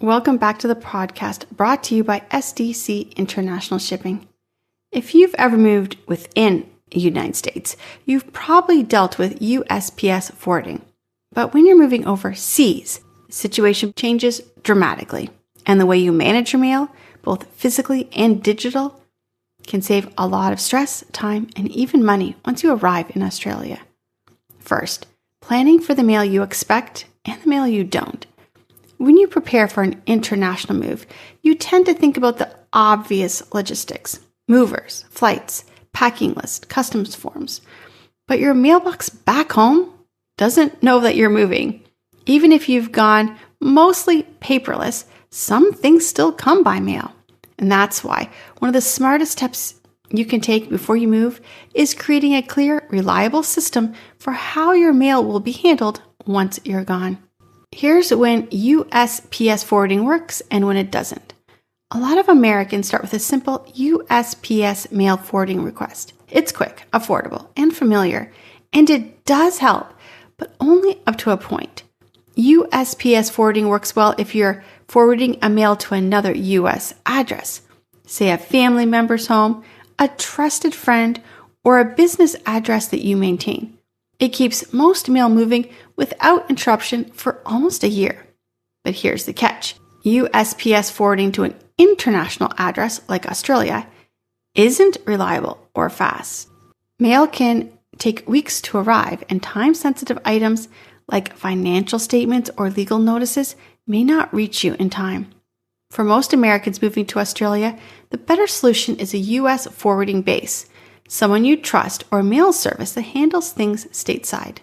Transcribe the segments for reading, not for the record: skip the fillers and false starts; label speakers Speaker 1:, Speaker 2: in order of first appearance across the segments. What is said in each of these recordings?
Speaker 1: Welcome back to the podcast brought to you by SDC International Shipping. If you've ever moved within the United States, you've probably dealt with USPS forwarding. But when you're moving overseas, the situation changes dramatically, and the way you manage your mail, both physically and digital, can save a lot of stress, time, and even money once you arrive in Australia. First, planning for the mail you expect and the mail you don't. When you prepare for an international move, you tend to think about the obvious logistics: movers, flights, packing list, customs forms. But your mailbox back home doesn't know that you're moving. Even if you've gone mostly paperless, some things still come by mail. And that's why one of the smartest steps you can take before you move is creating a clear, reliable system for how your mail will be handled once you're gone. Here's when USPS forwarding works and when it doesn't. A lot of Americans start with a simple USPS mail forwarding request. It's quick, affordable, and familiar, and it does help, but only up to a point. USPS forwarding works well if you're forwarding a mail to another U.S. address, say a family member's home, a trusted friend, or a business address that you maintain. It keeps most mail moving without interruption for almost a year. But here's the catch. USPS forwarding to an international address like Australia isn't reliable or fast. Mail can take weeks to arrive, and time-sensitive items like financial statements or legal notices may not reach you in time. For most Americans moving to Australia, the better solution is a U.S. forwarding base, someone you trust, or mail service that handles things stateside.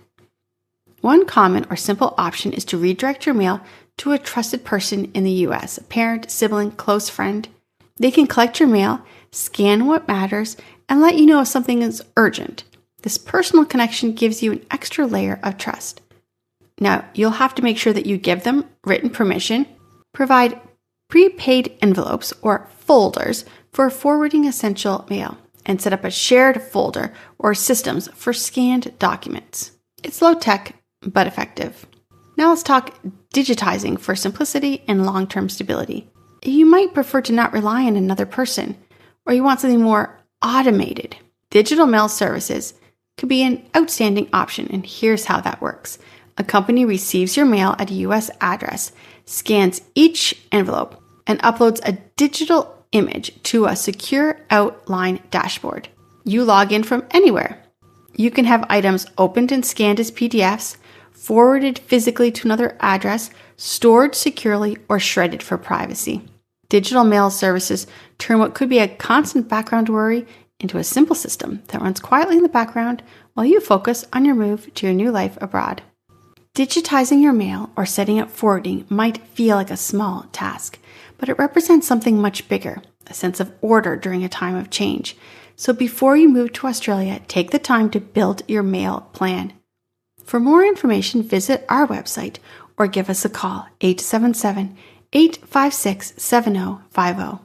Speaker 1: One common or simple option is to redirect your mail to a trusted person in the U.S., a parent, sibling, close friend. They can collect your mail, scan what matters, and let you know if something is urgent. This personal connection gives you an extra layer of trust. Now, you'll have to make sure that you give them written permission, provide prepaid envelopes or folders for forwarding essential mail, and set up a shared folder or systems for scanned documents. It's low-tech, but effective. Now let's talk digitizing for simplicity and long-term stability. You might prefer to not rely on another person, or you want something more automated. Digital mail services could be an outstanding option, and here's how that works. A company receives your mail at a U.S. address, scans each envelope, and uploads a digital image to a secure outline dashboard. You log in from anywhere. You can have items opened and scanned as PDFs, forwarded physically to another address, stored securely, or shredded for privacy. Digital mail services turn what could be a constant background worry into a simple system that runs quietly in the background while you focus on your move to your new life abroad. Digitizing your mail or setting up forwarding might feel like a small task, but it represents something much bigger, a sense of order during a time of change. So before you move to Australia, take the time to build your mail plan. For more information, visit our website or give us a call, 877-856-7050.